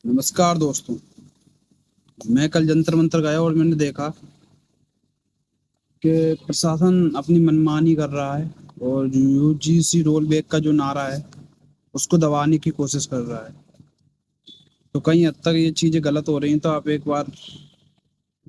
नमस्कार दोस्तों। मैं कल जंतर मंतर गया और मैंने देखा कि प्रशासन अपनी मनमानी कर रहा है और यूजीसी रोल बैक का जो नारा है उसको दबाने की कोशिश कर रहा है। तो कहीं हद तक ये चीजें गलत हो रही हैं, तो आप एक बार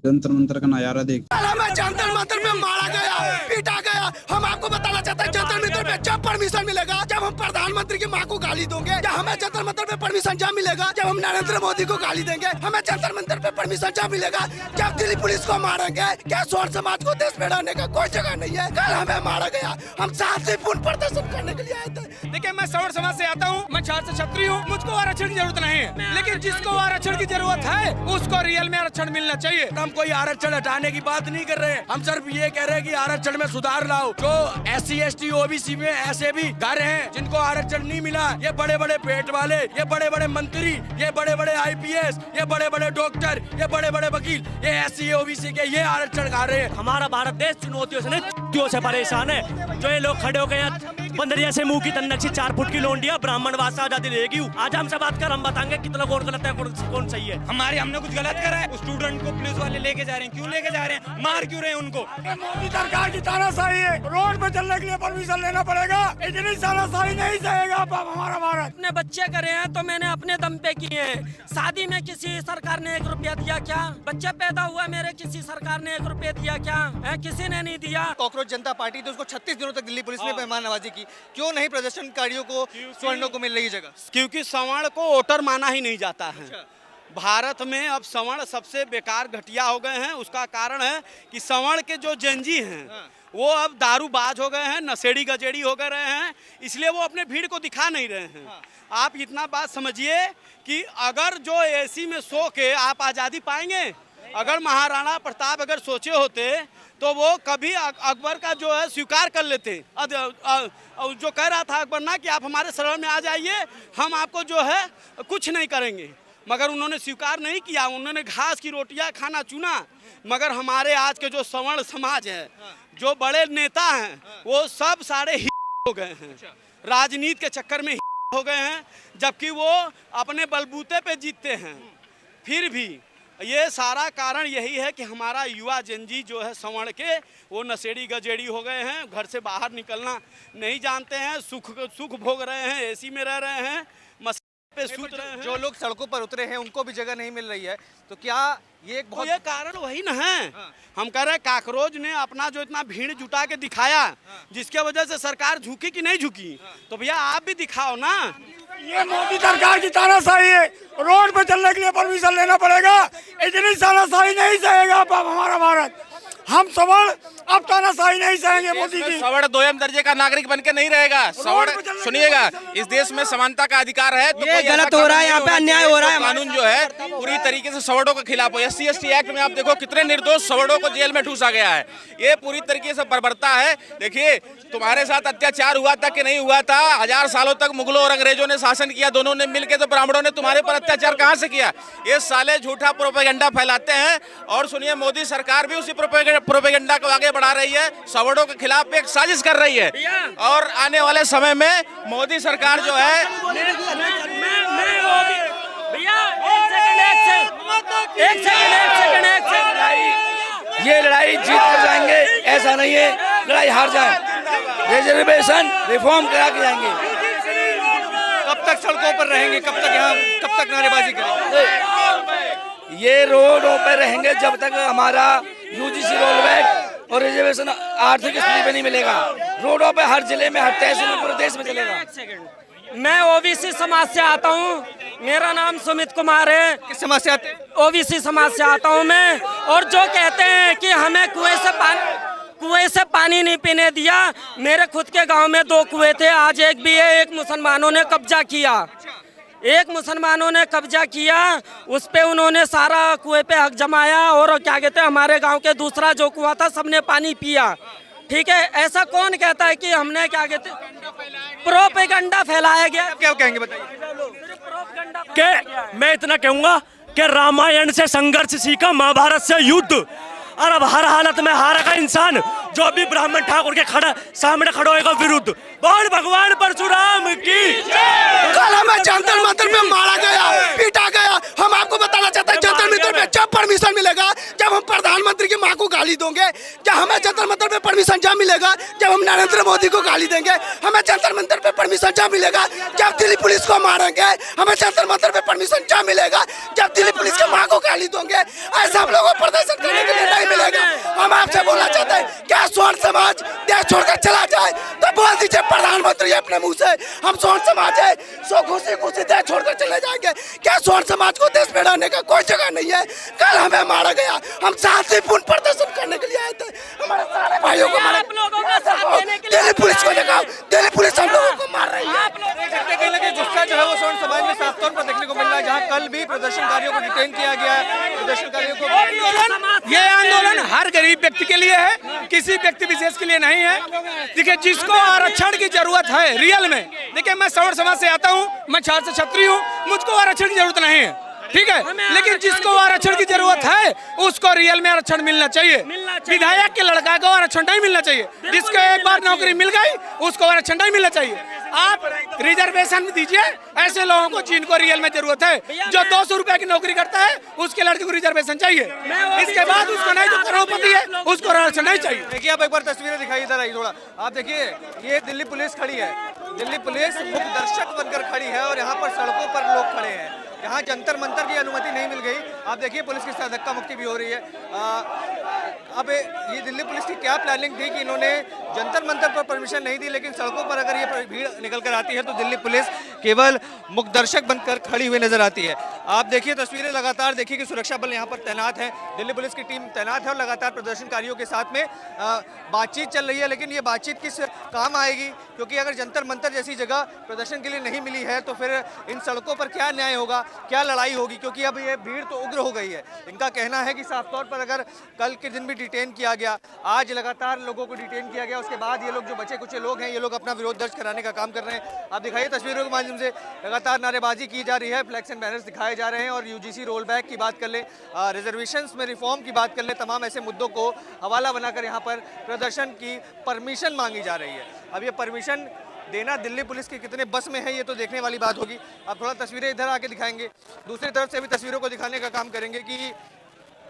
जंतर मंतर का नजारा देख। जंतर मंतर में मारा गया, पीटा गया। हम आपको बताना चाहते हैं जंतर मंतर में जब परमिशन मिलेगा, जब हम प्रधानमंत्री की माँ को गाली देंगे, जब हमें जंतर मंतर पे परमिशन जब मिलेगा, जब हम नरेंद्र मोदी को गाली देंगे, हमें जंतर मंतर पे परमिशन जब मिलेगा, जब दिल्ली पुलिस को मारेंगे। क्या सोर समाज को देश में रहने का कोई जगह नहीं है? कल हमें मारा गया, हम शांतिपूर्ण प्रदर्शन करने के लिए आए थे। देखिए, मैं सवर्ण समाज से आता हूँ, मैं छात्र छात्री हूँ, मुझको आरक्षण की जरूरत नहीं है, लेकिन जिसको आरक्षण की जरूरत है उसको रियल में आरक्षण मिलना चाहिए। हम कोई आरक्षण हटाने की बात नहीं कर रहे हैं, हम सिर्फ ये कह रहे हैं कि आरक्षण में सुधार लाओ। जो SC ST OBC में ऐसे भी घर हैं जिनको आरक्षण नहीं मिला, ये बड़े बड़े पेट वाले, ये बड़े बड़े मंत्री, ये बड़े बड़े IPS, ये बड़े बड़े डॉक्टर, ये बड़े बड़े वकील, ये SC OBC के ये आरक्षण खा रहे हैं। हमारा भारत देश चुनौतियों से नहीं से परेशान है। जो ये लोग खड़े हो गए बंदरिया से मुंह की तन्नक्षी 4 फुट की लोंडिया ब्राह्मणवाद से आजादी रहेगी। आज हमसे बात कर, हम बताएंगे कितना कौन गलत है कौन सही है। हमने कुछ गलत करा है? स्टूडेंट को पुलिस वाले लेके जा रहे हैं, क्यों लेके जा रहे हैं? मार क्यों रहे हैं उनको? मोदी सरकार की तानाशाही है, रोड पे चलने के लिए परमिशन लेना पड़ेगा। इतनी तानाशाही नहीं सहेगा हमारा भारत। अपने बच्चे करे हैं तो मैंने अपने दम पे किए हैं। शादी में किसी सरकार ने 1 रुपया दिया क्या? बच्चे पैदा हुआ मेरे, किसी सरकार ने 1 रुपया दिया क्या? किसी ने नहीं दिया। कांग्रेस जनता पार्टी तो उसको 36 दिनों तक दिल्ली पुलिस ने मेहमान नवाजी की, क्यों नहीं प्रदर्शनकारियों को स्वर्णों को मिल रही जगह? क्योंकि सवर्ण को वोटर माना ही नहीं जाता है। भारत में अब सवर्ण सबसे बेकार घटिया हो गए हैं। उसका कारण है कि सवर्ण के जो जंजी हैं वो अब दारूबाज हो गए हैं, नशेड़ी गजेड़ी हो गए हैं, इसलिए वो अपने भीड़ को दिखा नहीं रहे हैं। आप इतना बात समझिए कि अगर जो AC में सो के आप आज़ादी पाएंगे, अगर महाराणा प्रताप अगर सोचे होते तो वो कभी अकबर का जो है स्वीकार कर लेते। जो कह रहा था अकबर ना कि आप हमारे शरण में आ जाइए, हम आपको जो है कुछ नहीं करेंगे, मगर उन्होंने स्वीकार नहीं किया। उन्होंने घास की रोटियां खाना चुना। मगर हमारे आज के जो सवर्ण समाज है, जो बड़े नेता हैं, वो सब सारे हो गए हैं, राजनीति के चक्कर में हो गए हैं, जबकि वो अपने बलबूते पे जीतते हैं। फिर भी ये सारा कारण यही है कि हमारा युवा जनजी जो है सवर्ण के, वो नशेड़ी गजेड़ी हो गए हैं, घर से बाहर निकलना नहीं जानते हैं, सुख भोग रहे हैं, AC में रह रहे हैं, पे सूत रहे हैं। जो लोग सड़कों पर उतरे हैं उनको भी जगह नहीं मिल रही है, तो क्या ये एक बहुत ये कारण वही ना है। हम कह रहे हैं काकरोच ने अपना जो इतना भीड़ जुटा के दिखाया, जिसके वजह से सरकार झुकी कि नहीं झुकी, तो भैया आप भी दिखाओ ना। ये मोदी सरकार की तानाशाही है, रोड पे चलने के लिए परमिशन लेना पड़ेगा। इतनी तानाशाही नहीं सहेगा हमारा भारत। हम सवर्ण अब तानाशाही नहीं सहेंगे मोदी की। सवर्ण दोयम दर्जे का नागरिक बनके नहीं रहेगा। सवर्ण सुनिएगा, इस देश में समानता का अधिकार है, तो ये गलत हो रहा है, यहाँ पे अन्याय हो रहा है। कानून जो है पूरी तरीके से सवर्णों के खिलाफ है। SC ST एक्ट में आप देखो कितने निर्दोष सवर्णों को जेल में ठूसा गया है। ये पूरी तरीके से बर्बरता है। देखिए, तुम्हारे साथ अत्याचार हुआ था कि नहीं हुआ था? 1000 सालों तक मुगलों और अंग्रेजों ने शासन किया, दोनों ने मिलकर, तो ब्राह्मणों ने तुम्हारे पर अत्याचार कहाँ से किया? ये साले झूठा प्रोपेगेंडा फैलाते हैं। और सुनिए, मोदी सरकार भी उसी प्रोपेगेंडा को आगे बढ़ा रही है, सवर्णों के खिलाफ एक साजिश कर रही है। और आने वाले समय में मोदी सरकार जो है, ये लड़ाई जीत कर जाएंगे ऐसा नहीं है, लड़ाई हार जाए। रिजर्वेशन रिफॉर्म करा के जाएंगे। कब तक सड़कों पर रहेंगे? कब तक नारेबाजी करेंगे? ये रोडों पर रहेंगे जब तक हमारा UGC रोल बैक और रिजर्वेशन आर्थिक स्थिति पे नहीं मिलेगा। रोडों पे हर जिले में, हर तहसील में, पूरे देश में चलेगा। मैं OBC समाज से आता हूँ, मेरा नाम सुमित कुमार है। किस समाज से आते हैं? OBC समाज से आता हूँ मैं। और जो कहते हैं कि हमें कुएं से पानी नहीं पीने दिया, मेरे खुद के गांव में 2 कुएं थे, आज एक भी है। एक मुसलमानों ने कब्जा किया, उस पे उन्होंने सारा कुएं पे हक जमाया, और क्या कहते हैं, हमारे गांव के दूसरा जो कुआं था सबने पानी पिया। ठीक है, ऐसा कौन कहता है कि हमने क्या कहते प्रोपेगेंडा फैलाया गया? क्या कहेंगे बताइए? के मैं इतना कहूंगा कि रामायण से संघर्ष सीखा, महाभारत से युद्ध, और अब हर हालत में हारेगा इंसान जो भी ब्राह्मण ठाकुर के सामने खड़ा होगा विरुद्ध। बोल भगवान परशुराम की। कल हमें जंतर मंतर में मारा गया, पीटा गया। प्रधानमंत्री की माँ को गाली दोगे, जब हमें जंतर मंतर पे परमिशन जब मिलेगा, जब हम नरेंद्र मोदी को गाली देंगे, हमें जंतर मंतर पे परमिशन जब मिलेगा, जब दिल्ली पुलिस को मारेंगे, हमें जंतर मंतर पे परमिशन जब मिलेगा, जब दिल्ली पुलिस की माँ को गाली दोगे, ऐसा हम लोगों को प्रदर्शन करने के लिए नहीं मिलेगा। हम आपसे बोलना चाहते हैं, क्या स्वर्ण समाज देश छोड़कर चला जाए तो बोल दीजिए प्रधानमंत्री अपने मुंह से, हम स्वर्ण समाज है, सो खुशी खुशी देश छोड़कर चले जाएंगे। क्या स्वर्ण समाज को देश में रहने का कोई जगह नहीं है? कल हमें मारा गया, हम शांतिपूर्ण प्रदर्शन करने के लिए आए थे, हमारे सारे भाइयों को मारा। दिल्ली पुलिस को दिखाओ, दिल्ली पुलिस हम लोगों को मार रही है। कहीं ना कहीं गुस्सा जो है वो स्वर्ण समाज में साफ तौर पर देखने को मिल रहा है, जहाँ कल भी प्रदर्शनकारियों को डिटेन किया गया है। प्रदर्शनकारियों को ये आंदोलन हर गरीब व्यक्ति के लिए है, किसी व्यक्ति विशेष के लिए नहीं है। देखिए, जिसको आरक्षण की जरूरत है रियल में, देखिए मैं सवर्ण समाज से आता हूँ, मैं छात्र से छत्री हूँ, मुझको आरक्षण की जरूरत नहीं है, ठीक है, लेकिन जिसको आरक्षण की जरूरत है उसको रियल में आरक्षण मिलना चाहिए। विधायक के लड़का को आरक्षण नहीं मिलना चाहिए, जिसको एक बार नौकरी मिल गई उसको आरक्षण नहीं मिलना चाहिए। आप रिजर्वेशन दीजिए ऐसे लोगों को जिनको रियल में जरूरत है। जो 200 रुपए की नौकरी करता है उसके लड़के को रिजर्वेशन चाहिए, इसके बाद उसको नहीं, जो करोड़पति है उसको आरक्षण नहीं चाहिए। देखिए, आप एक बार तस्वीरें दिखाई, इधर आई थोड़ा। आप देखिए, ये दिल्ली पुलिस खड़ी है, दिल्ली पुलिस मुख्य दर्शक बनकर खड़ी है और यहाँ पर सड़कों पर लोग खड़े हैं। यहाँ जंतर मंतर की अनुमति नहीं मिल गई। आप देखिए, पुलिस के साथ धक्का मुक्की भी हो रही है। अब ये दिल्ली पुलिस की क्या प्लानिंग थी कि इन्होंने जंतर मंतर पर परमिशन नहीं दी, लेकिन सड़कों पर अगर ये भीड़ निकल कर आती है तो दिल्ली पुलिस केवल मुख्य दर्शक बनकर खड़ी हुई नजर आती है। आप देखिए तस्वीरें, लगातार देखिए कि सुरक्षा बल यहाँ पर तैनात है, दिल्ली पुलिस की टीम तैनात है और लगातार प्रदर्शनकारियों के साथ में बातचीत चल रही है। लेकिन ये बातचीत किस काम आएगी, क्योंकि अगर जंतर मंतर जैसी जगह प्रदर्शन के लिए नहीं मिली है तो फिर इन सड़कों पर क्या न्याय होगा, क्या लड़ाई होगी, क्योंकि अब ये भीड़ तो उग्र हो गई है। इनका कहना है कि साफ तौर पर अगर कल के दिन भी डिटेन किया गया, आज लगातार लोगों को डिटेन किया गया, उसके बाद ये लोग जो बचे कुछ लोग हैं ये लोग अपना विरोध दर्ज कराने का काम कर रहे हैं। आप दिखाइए तस्वीरों के माध्यम से, लगातार नारेबाजी की जा रही है, फ्लैक्स एंड बैनर्स दिखाए जा रहे हैं और यूजीसी रोल बैक की बात कर ले, रिजर्वेशंस में रिफॉर्म की बात कर ले, तमाम ऐसे मुद्दों को हवाला बनाकर यहाँ पर प्रदर्शन की परमिशन मांगी जा रही है। अब ये परमिशन देना दिल्ली पुलिस के कितने बस में है ये तो देखने वाली बात होगी। अब थोड़ा तस्वीरें इधर आके दिखाएंगे, दूसरी तरफ से भी तस्वीरों को दिखाने का काम करेंगे कि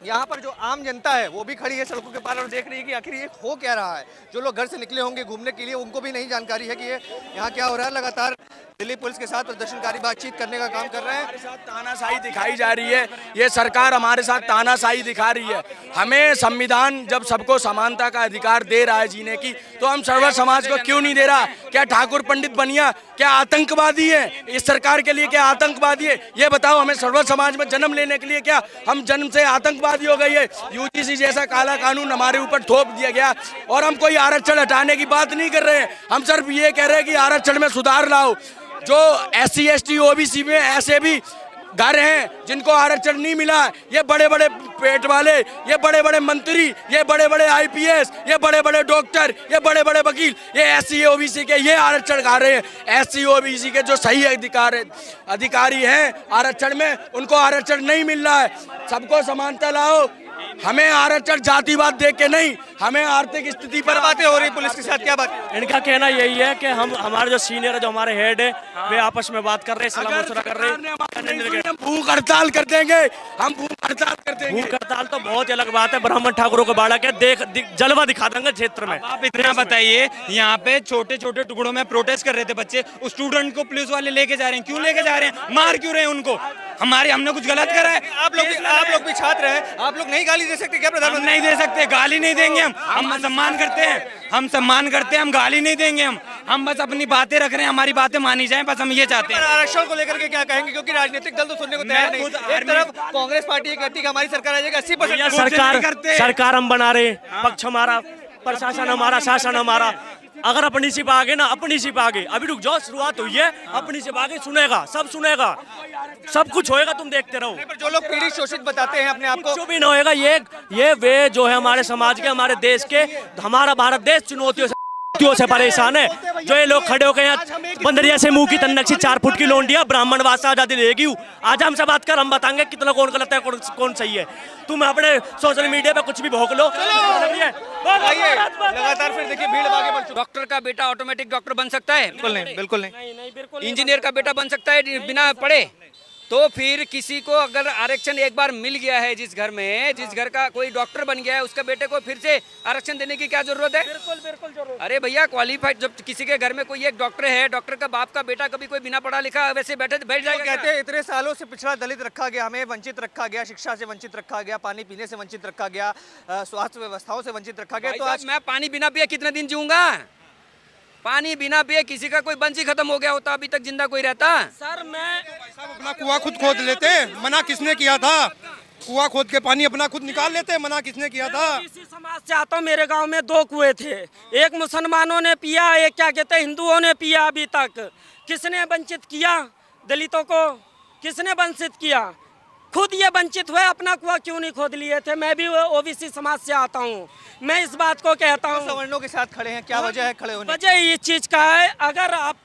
यहाँ पर जो आम जनता है वो भी खड़ी है सड़कों के पार और देख रही है कि आखिर ये हो क्या रहा है। जो लोग घर से निकले होंगे घूमने के लिए उनको भी नहीं जानकारी है कि ये यहाँ क्या हो रहा है। लगातार दिल्ली पुलिस के साथ प्रदर्शनकारी बातचीत करने का काम कर रहे हैं। हमारे साथ तानाशाही दिखाई जा रही है, ये सरकार हमारे साथ तानाशाही दिखा रही है। हमें संविधान जब सबको समानता का अधिकार दे रहा है जीने की, तो हम सर्वर समाज को क्यों नहीं दे रहा? क्या ठाकुर पंडित बनिया क्या आतंकवादी है? इस सरकार के लिए क्या आतंकवादी है? ये बताओ हमें। सर्वर समाज में जन्म लेने के लिए क्या हम जन्म से आतंकवादी हो गई है? यूजीसी जैसा काला कानून हमारे ऊपर थोप दिया गया और हम कोई आरक्षण हटाने की बात नहीं कर रहे हैं। हम सिर्फ ये कह रहे हैं कि आरक्षण में सुधार लाओ। जो SC ST OBC में ऐसे भी घर हैं जिनको आरक्षण नहीं मिला, ये बड़े बड़े पेट वाले, ये बड़े बड़े मंत्री, ये बड़े बड़े IPS, ये बड़े बड़े डॉक्टर, ये बड़े बड़े वकील, ये SC OBC के ये आरक्षण खा रहे हैं। SC OBC के जो सही अधिकारी हैं आरक्षण में, उनको आरक्षण नहीं मिल रहा है। सबको समानता लाओ, हमें आरक्षण जातिवाद देख के नहीं, हमें आर्थिक स्थिति पर बातें हो रही पुलिस के साथ। क्या बात? इनका कहना यही है कि हम हमारे जो सीनियर है, जो हमारे हेड है, वे आपस में बात कर रहे हैं, सलाह मशवरा कर रहे हैं। भूख हड़ताल कर देंगे, हम भूख हड़ताल कर देंगे। भूख हड़ताल तो बहुत ही अलग बात है। ब्राह्मण ठाकुरों को बाड़ा के जलवा दिखा देंगे क्षेत्र में। आप इतना बताइए, यहाँ पे छोटे छोटे टुकड़ों में प्रोटेस्ट कर रहे थे बच्चे, उस स्टूडेंट को पुलिस वाले लेके जा रहे हैं। क्यों लेके जा रहे हैं? मार क्यों रहे हैं उनको? हमने कुछ गलत करा है? आप लोग भी छात्र हैं, आप लोग नहीं गाली दे सकते क्या प्रधानमंत्री? नहीं दे सकते, गाली नहीं देंगे। हम सम्मान करते हैं, हम सम्मान करते हैं, हम गाली नहीं देंगे। हम बस अपनी बातें रख रहे हैं, हमारी बातें मानी जाएं, बस हम ये चाहते हैं। आरक्षण को लेकर के क्या कहेंगे, क्योंकि राजनीतिक दल तो सुनने को तैयार नहीं। एक तरफ कांग्रेस पार्टी ये कहती है कि हमारी सरकार आ जाएगी 80%। सरकार हम बना रहे, पक्ष हमारा, प्रशासन हमारा, शासन हमारा। अगर अपनी सिप आगे ना, अपनी सिप आगे, अभी रुक जाओ, शुरुआत हुई है, अपनी सिप आगे सुनेगा, सब सुनेगा, सब कुछ होएगा, तुम देखते रहो। जो लोग पीड़ित शोषित बताते हैं अपने आप को, कुछ भी नहीं होएगा। ये वे जो है हमारे समाज के, हमारे देश के, हमारा भारत देश चुनौतियों से परेशान है। जो ये लोग खड़े हो गए हैं बंदरिया से मुंह की तन्नक्षी 4 फुट की लोंडिया, ब्राह्मणवाद से आजादी लेगी। आज हमसे बात कर, हम बताएंगे कितना कौन गलत है, कौन सही है। तुम अपने सोशल मीडिया पे कुछ भी भोंक लो। लगातार फिर देखिए भीड़ आगे बढ़ चुकी। डॉक्टर का बेटा ऑटोमेटिक डॉक्टर बन सकता है? बिल्कुल नहीं, बिल्कुल नहीं। इंजीनियर का बेटा बन सकता है बिना पढ़े? तो फिर किसी को अगर आरक्षण एक बार मिल गया है, जिस घर में, जिस घर का कोई डॉक्टर बन गया है, उसके बेटे को फिर से आरक्षण देने की क्या जरूरत है? बिल्कुल बिल्कुल जरूरत। अरे भैया क्वालिफाइड, जब किसी के घर में कोई एक डॉक्टर है, डॉक्टर का बाप का बेटा कभी कोई बिना पढ़ा लिखा वैसे बैठ जाएगा? कहते हैं इतने सालों से पिछड़ा दलित रखा गया, हमें वंचित रखा गया, शिक्षा से वंचित रखा गया, पानी पीने से वंचित रखा गया, स्वास्थ्य व्यवस्थाओं से वंचित रखा गया। तो आज मैं पानी बिना पिए कितने दिन जीऊंगा? पानी बिना पिए किसी का कोई बंसी खत्म हो गया होता, अभी तक जिंदा कोई रहता? सर मैं अपना कुआं खुद खोद लेते, मना किसने किया था? कुआं खोद के पानी अपना खुद निकाल लेते, मना किसने किया था? इसी समाज से आता हूँ, मेरे गांव में 2 कुएं थे, एक मुसलमानों ने पिया, एक क्या कहते हैं हिंदुओं ने पिया। अभी तक किसने वंचित किया दलितों को? किसने वंचित किया? खुद ये वंचित हुए, अपना कुआं क्यों नहीं खोद लिए थे? मैं भी ओबीसी समाज से आता हूँ, मैं इस बात को कहता हूँ। सवर्णों के साथ खड़े हैं, क्या वजह है खड़े होने? वजह इस चीज का है, अगर आप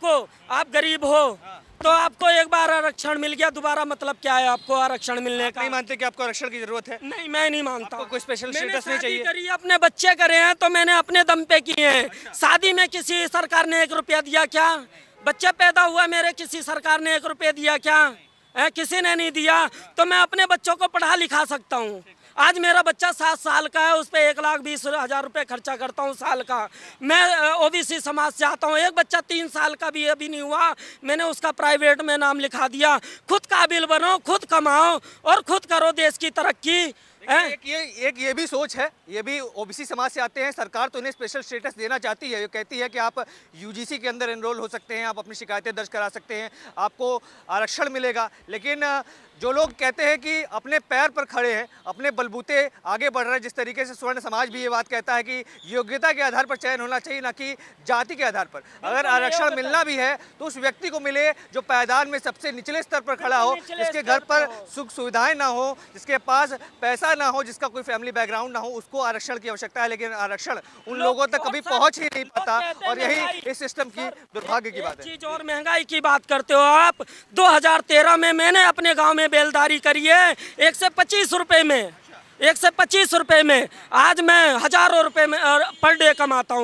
गरीब हो तो आपको एक बार आरक्षण मिल गया, दोबारा मतलब क्या है आपको आरक्षण मिलने का? नहीं मानते कि आपको आरक्षण की जरूरत है? नहीं, मैं नहीं मानता। कोई स्पेशल स्टेटस नहीं चाहिए? करी, अपने बच्चे करे हैं तो मैंने अपने दम पे किए हैं। शादी में किसी सरकार ने 1 रुपया दिया क्या? बच्चे पैदा हुआ मेरे, किसी सरकार ने 1 रुपया दिया क्या? किसी ने नहीं दिया। तो मैं अपने बच्चों को पढ़ा लिखा सकता हूँ। आज मेरा बच्चा 7 साल का है, उस पर 1,20,000 रुपए खर्चा करता हूँ साल का। मैं ओबीसी समाज से आता हूँ, एक बच्चा 3 साल का भी अभी नहीं हुआ, मैंने उसका प्राइवेट में नाम लिखा दिया। खुद काबिल बनो, खुद कमाओ और खुद करो देश की तरक्की। एक ये भी सोच है, ये भी ओबीसी समाज से आते हैं, सरकार तो इन्हें स्पेशल स्टेटस देना चाहती है। ये कहती है कि आप यूजीसी के अंदर एनरोल हो सकते हैं, आप अपनी शिकायतें दर्ज करा सकते हैं, आपको आरक्षण मिलेगा। लेकिन जो लोग कहते हैं कि अपने पैर पर खड़े हैं, अपने बलबूते आगे बढ़ रहे हैं, जिस तरीके से स्वर्ण समाज भी ये बात कहता है कि योग्यता के आधार पर चयन होना चाहिए, ना कि जाति के आधार पर। अगर आरक्षण मिलना भी है तो उस व्यक्ति को मिले जो पायदान में सबसे निचले स्तर पर खड़ा हो, जिसके घर पर सुख सुविधाएं ना हो, जिसके पास पैसा ना हो, जिसका कोई फैमिली बैकग्राउंड ना हो, उसको आरक्षण की आवश्यकता है। लेकिन आरक्षण उन लोगों तक कभी पहुंच ही नहीं पाता, और यही इस सिस्टम की दुर्भाग्य की बात है। चीज और महंगाई की बात करते हो आप। 2013 में मैंने अपने गांव में बेलदारी करी है, 1 से 25 रुपए में, 1 से 25 रुपए में। आज मैं हजारों रुपए में पर डे कमाता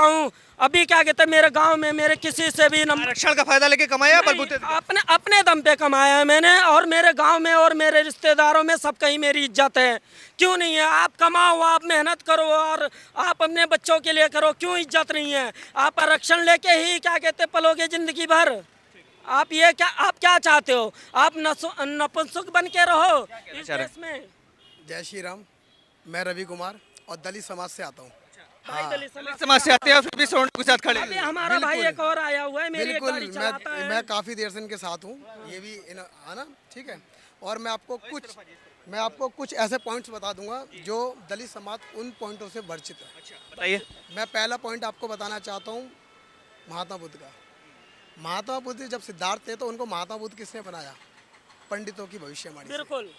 हूँ। अभी क्या कहते हैं, मेरे गांव में मेरे किसी से भी आरक्षण का फायदा लेके कमाया, बलबूते अपने दम पे कमाया है मैंने, और मेरे गांव में और मेरे रिश्तेदारों में सब कहीं मेरी इज्जत है। क्यों नहीं है? आप कमाओ, आप मेहनत करो और आप अपने बच्चों के लिए करो, क्यों इज्जत नहीं है? आप आरक्षण लेके ही क्या कहते पलोगे जिंदगी भर? आप क्या चाहते हो? आप नपुंसक बन के रहो इस देश में? जय श्री राम, मैं रवि कुमार और दलित समाज से आता हूँ। दलित समाज से आते हैं, फिर भी सवर्णों के साथ खड़े अभी हमारा भाई एक और आया हुआ है, मेरी एक गाड़ी चलाता है। मैं काफ़ी देर से इनके साथ हूँ, ये भी आना ठीक है। और मैं आपको कुछ ऐसे पॉइंट्स बता दूंगा जो दलित समाज उन पॉइंटों से वर्जित है। बताइए। मैं पहला पॉइंट आपको बताना चाहता हूँ महात्मा बुद्ध का। महात्मा बुद्ध जब सिद्धार्थ थे तो उनको महात्मा बुद्ध किसने बनाया? पंडितों की भविष्यवाणी। बिल्कुल।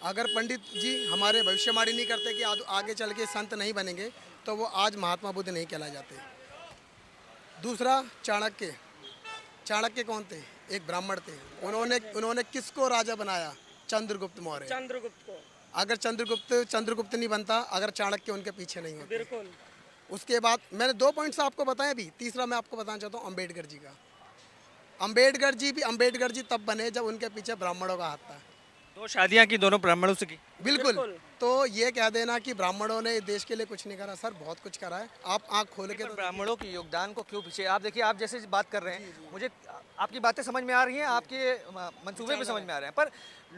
अगर पंडित जी हमारे भविष्यवाणी नहीं करते कि आगे चल के संत नहीं बनेंगे तो वो आज महात्मा बुद्ध नहीं कहलाए जाते। दूसरा, चाणक्य कौन थे? एक ब्राह्मण थे। उन्होंने किसको राजा बनाया? चंद्रगुप्त मौर्य। चंद्रगुप्त को। अगर चंद्रगुप्त नहीं बनता अगर चाणक्य उनके पीछे नहीं होते। बिल्कुल। उसके बाद मैंने 2 पॉइंट्स आपको बताए। अभी तीसरा मैं आपको बताना चाहता हूँ अम्बेडकर जी का। अम्बेडकर जी तब बने जब उनके पीछे ब्राह्मणों का हाथ था। 2 शादियां की, दोनों ब्राह्मणों से की। बिल्कुल। तो ये कह देना कि ब्राह्मणों ने देश के लिए कुछ नहीं करा, सर बहुत कुछ करा है। आप आंख खोल के ब्राह्मणों के योगदान को क्यों पीछे? आप देखिए, आप जैसे बात कर रहे हैं, मुझे आपकी बातें समझ में आ रही हैं, आपके मंसूबे भी समझ में आ रहे हैं, पर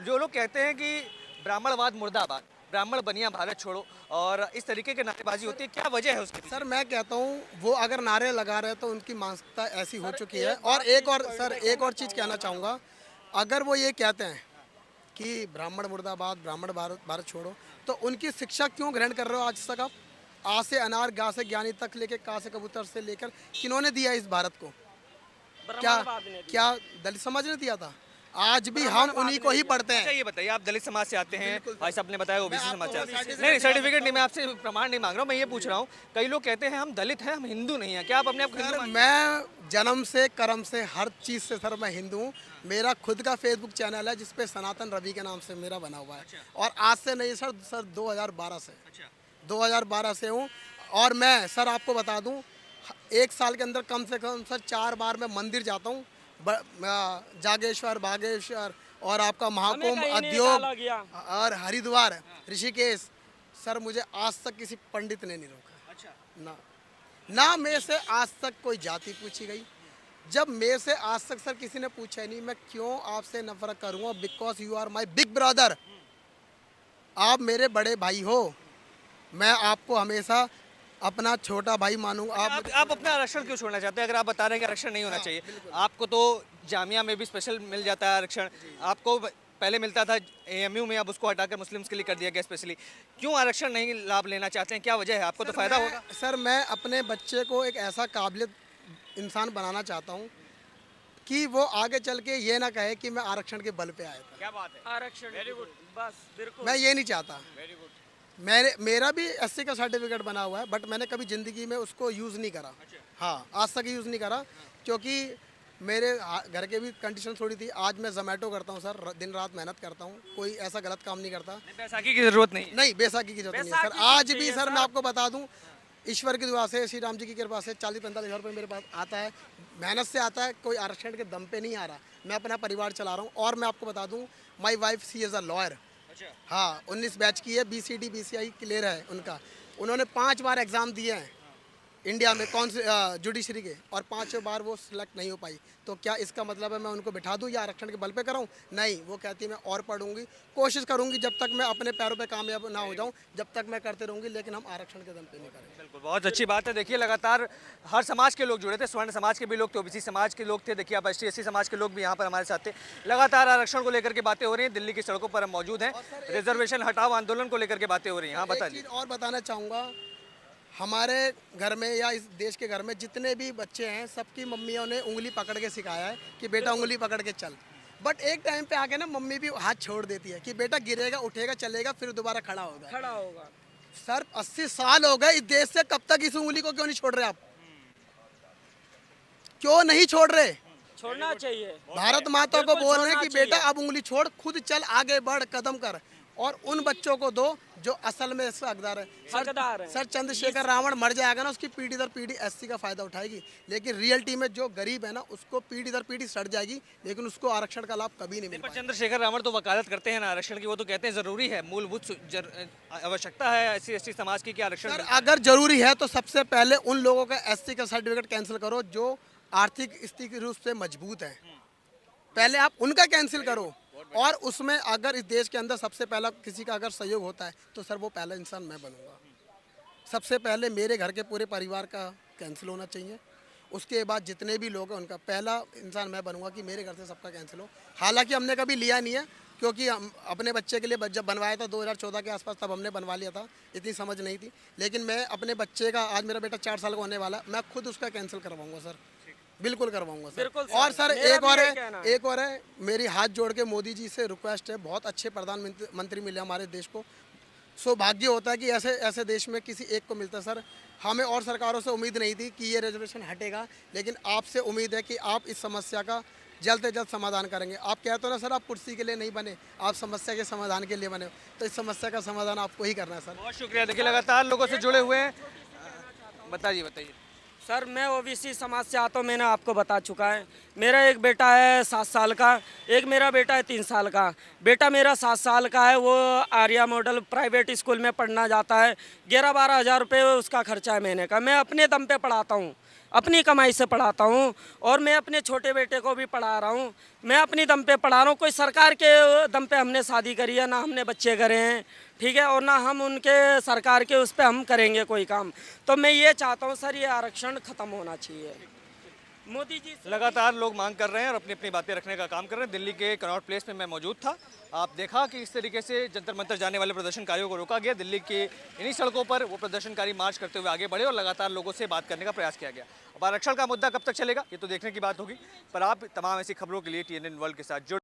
जो लोग कहते हैं कि ब्राह्मणवाद मुर्दाबाद, ब्राह्मण बनिया भारत छोड़ो और इस तरीके की नारेबाजी होती है, क्या वजह है उसकी? सर मैं कहता हूँ वो अगर नारे लगा रहे हैं तो उनकी मानसिकता ऐसी हो चुकी है। और एक और चीज़ कहना चाहूँगा, अगर वो ये कहते हैं कि ब्राह्मण मुर्दाबाद, ब्राह्मण भारत छोड़ो, तो उनकी शिक्षा क्यों ग्रहण कर रहे हो आज तक आप? आ से अनार, गा से ज्ञानी तक लेके, का से कबूतर से लेकर किन्होंने दिया इस भारत को? क्या दलित समाज ने दिया था? आज भी हम उन्हीं को ही पढ़ते हैं। ये बताइए, आप दलित समाज से आते हैं, भाई साहब ने बताया ओबीसी समाज से आते हैं। नहीं, सर्टिफिकेट नहीं, मैं आपसे प्रमाण नहीं मांग रहा हूँ, मैं ये पूछ रहा हूँ, कई लोग कहते हैं हम दलित हैं, हम हिंदू नहीं हैं, क्या आप अपने आप को हिंदू मानते हैं? मैं जन्म से, कर्म से, हर चीज़ से सर मैं हिंदू हूँ। मेरा खुद का फेसबुक चैनल है जिसपे सनातन रवि के नाम से मेरा बना हुआ है। और आज से नहीं सर 2012 से हूँ। और मैं सर आपको बता दूँ, 1 साल के अंदर कम से कम सर 4 बार मैं मंदिर जाता हूँ जागेश्वर, बागेश्वर और आपका महाकुंभ, हमें कहीं नहीं उद्योग डाला गया। और हरिद्वार, ऋषिकेश, सर मुझे आज तक किसी पंडित ने नहीं रोका। अच्छा। ना मेरे से आज तक कोई जाति पूछी गई। जब मेरे से आज तक सर किसी ने पूछा ही नहीं, मैं क्यों आपसे नफरत करूँगा? Because you are my big brother. आप मेरे बड़े भाई हो, मैं आपको हमेशा अपना छोटा भाई मानूंगा। आप अपना आरक्षण क्यों छोड़ना चाहते हैं? अगर आप बता रहे हैं कि आरक्षण नहीं होना चाहिए, आपको तो जामिया में भी स्पेशल मिल जाता है आरक्षण, आपको पहले मिलता था एएमयू में, अब उसको हटाकर मुस्लिम्स के लिए कर दिया गया स्पेशली। क्यों आरक्षण नहीं लाभ लेना चाहते हैं? क्या वजह है? आपको तो फायदा होगा। सर मैं अपने बच्चे को एक ऐसा काबिल इंसान बनाना चाहता हूँ कि वो आगे चल के ये ना कहे कि मैं आरक्षण के बल पे आया था। क्या बात है, आरक्षण बस बिल्कुल। मैं ये नहीं चाहता। मेरा भी एससी का सर्टिफिकेट बना हुआ है, बट मैंने कभी ज़िंदगी में उसको यूज़ नहीं करा। हाँ, आज तक यूज़ नहीं करा, क्योंकि मेरे घर के भी कंडीशन थोड़ी थी। आज मैं जोमेटो करता हूँ सर, दिन रात मेहनत करता हूँ, कोई ऐसा गलत काम नहीं करता। बैसाखी की जरूरत नहीं। नहीं, बैसाखी की जरूरत नहीं है सर। आज भी सर मैं आपको बता दूँ, ईश्वर की दुआ से, श्री राम जी की कृपा से 40-45 हज़ार रुपये मेरे पास आता है, मेहनत से आता है, कोई आरक्षण के दम पे नहीं आ रहा। मैं अपना परिवार चला रहा हूँ। और मैं आपको बता दूँ, my wife she is a lawyer. हाँ, 19 बैच की है, BCD BCI क्लियर है उनका। उन्होंने 5 बार एग्ज़ाम दिए हैं इंडिया में, कौन से जुडिशरी के, और 5 बार वो सिलेक्ट नहीं हो पाई। तो क्या इसका मतलब है मैं उनको बिठा दूं या आरक्षण के बल पे कराऊं? नहीं, वो कहती है मैं और पढ़ूंगी, कोशिश करूंगी जब तक मैं अपने पैरों पे कामयाब ना हो जाऊं, जब तक मैं करते रहूंगी, लेकिन हम आरक्षण के दम पे नहीं करेंगे। बिल्कुल, बहुत अच्छी बात है। देखिए, लगातार हर समाज के लोग जुड़े थे, स्वर्ण समाज के भी लोग थे, OBC समाज के लोग थे, देखिए अब ST SC समाज के लोग भी यहाँ पर हमारे साथ थे। लगातार आरक्षण को लेकर के बातें हो रही हैं, दिल्ली की सड़कों पर हम मौजूद हैं, रिजर्वेशन हटाओ आंदोलन को लेकर के बातें हो रही हैं। हाँ, बता दीजिए। और बताना चाहूँगा, हमारे घर में या इस देश के घर में जितने भी बच्चे हैं, सबकी मम्मियों ने उंगली पकड़ के सिखाया है कि बेटा उंगली पकड़ के चल। बट एक टाइम पे आके ना मम्मी भी हाथ छोड़ देती है कि बेटा गिरेगा, उठेगा, चलेगा, फिर दोबारा खड़ा होगा। सर 80 साल हो गए इस देश से, कब तक इस उंगली को क्यों नहीं छोड़ रहे आप? क्यों नहीं छोड़ रहे? छोड़ना चाहिए। भारत माता को बोल रहे हैं कि बेटा अब उंगली छोड़, खुद चल, आगे बढ़, कदम कर, और उन बच्चों को दो जो असल में इसका हकदार है। सर चंद्रशेखर रावण मर जाएगा ना, उसकी पीढ़ी दर पीढ़ी SC का फायदा उठाएगी, लेकिन रियलिटी में जो गरीब है ना, उसको पीढ़ी दर पीढ़ी सड़ जाएगी, लेकिन उसको आरक्षण का लाभ कभी नहीं मिलेगा। चंद्रशेखर रावण तो वकालत करते हैं ना आरक्षण की, वो तो कहते हैं जरूरी है, मूलभूत आवश्यकता है SC ST समाज की कि आरक्षण। सर अगर जरूरी है तो सबसे पहले उन लोगों का SC का सर्टिफिकेट कैंसिल करो जो आर्थिक स्थिति रूप से मजबूत है, पहले आप उनका कैंसिल करो। और उसमें अगर इस देश के अंदर सबसे पहला किसी का अगर सहयोग होता है तो सर वो पहला इंसान मैं बनूंगा। सबसे पहले मेरे घर के पूरे परिवार का कैंसिल होना चाहिए, उसके बाद जितने भी लोग हैं उनका पहला इंसान मैं बनूंगा कि मेरे घर से सबका कैंसिल हो। हालांकि हमने कभी लिया नहीं है, क्योंकि हम अपने बच्चे के लिए जब बनवाया था 2014 के आसपास, तब हमने बनवा लिया था, इतनी समझ नहीं थी। लेकिन मैं अपने बच्चे का, आज मेरा बेटा 4 साल का होने वाला, मैं खुद उसका कैंसिल करवाऊंगा सर, बिल्कुल करवाऊंगा सर। और सर एक और है, मेरी हाथ जोड़ के मोदी जी से रिक्वेस्ट है, बहुत अच्छे प्रधानमंत्री मिले हमारे देश को, सौभाग्य होता है कि ऐसे देश में किसी एक को मिलता है सर। हमें और सरकारों से उम्मीद नहीं थी कि ये रिजर्वेशन हटेगा, लेकिन आपसे उम्मीद है कि आप इस समस्या का जल्द से जल्द समाधान करेंगे। आप कहते हो ना सर, आप कुर्सी के लिए नहीं बने, आप समस्या के समाधान के लिए बने, तो इस समस्या का समाधान आपको ही करना है सर। बहुत शुक्रिया। देखिए, लगातार लोगों से जुड़े हुए हैं। बताइए। सर मैं OBC समाज से आता हूँ, मैंने आपको बता चुका है। मेरा एक बेटा है 7 साल का, एक मेरा बेटा है 3 साल का। बेटा मेरा 7 साल का है, वो आर्या मॉडल प्राइवेट स्कूल में पढ़ना जाता है। 11-12 हज़ार रुपये उसका खर्चा है महीने का। मैं अपने दम पे पढ़ाता हूँ, अपनी कमाई से पढ़ाता हूँ, और मैं अपने छोटे बेटे को भी पढ़ा रहा हूँ। मैं अपनी दम पे पढ़ा रहा हूँ, कोई सरकार के दम पे हमने शादी करी है ना, हमने बच्चे करे हैं, ठीक है, और ना हम उनके सरकार के उस पे हम करेंगे कोई काम। तो मैं ये चाहता हूँ सर, ये आरक्षण ख़त्म होना चाहिए। मोदी जी लगातार लोग मांग कर रहे हैं और अपनी अपनी बातें रखने का काम कर रहे हैं। दिल्ली के कनॉट प्लेस में मैं मौजूद था, आप देखा कि इस तरीके से जंतर मंतर जाने वाले प्रदर्शनकारियों को रोका गया। दिल्ली के इन्हीं सड़कों पर वो प्रदर्शनकारी मार्च करते हुए आगे बढ़े और लगातार लोगों से बात करने का प्रयास किया गया। अब आरक्षण का मुद्दा कब तक चलेगा ये तो देखने की बात होगी, पर आप तमाम ऐसी खबरों के लिए TNN वर्ल्ड के साथ जुड़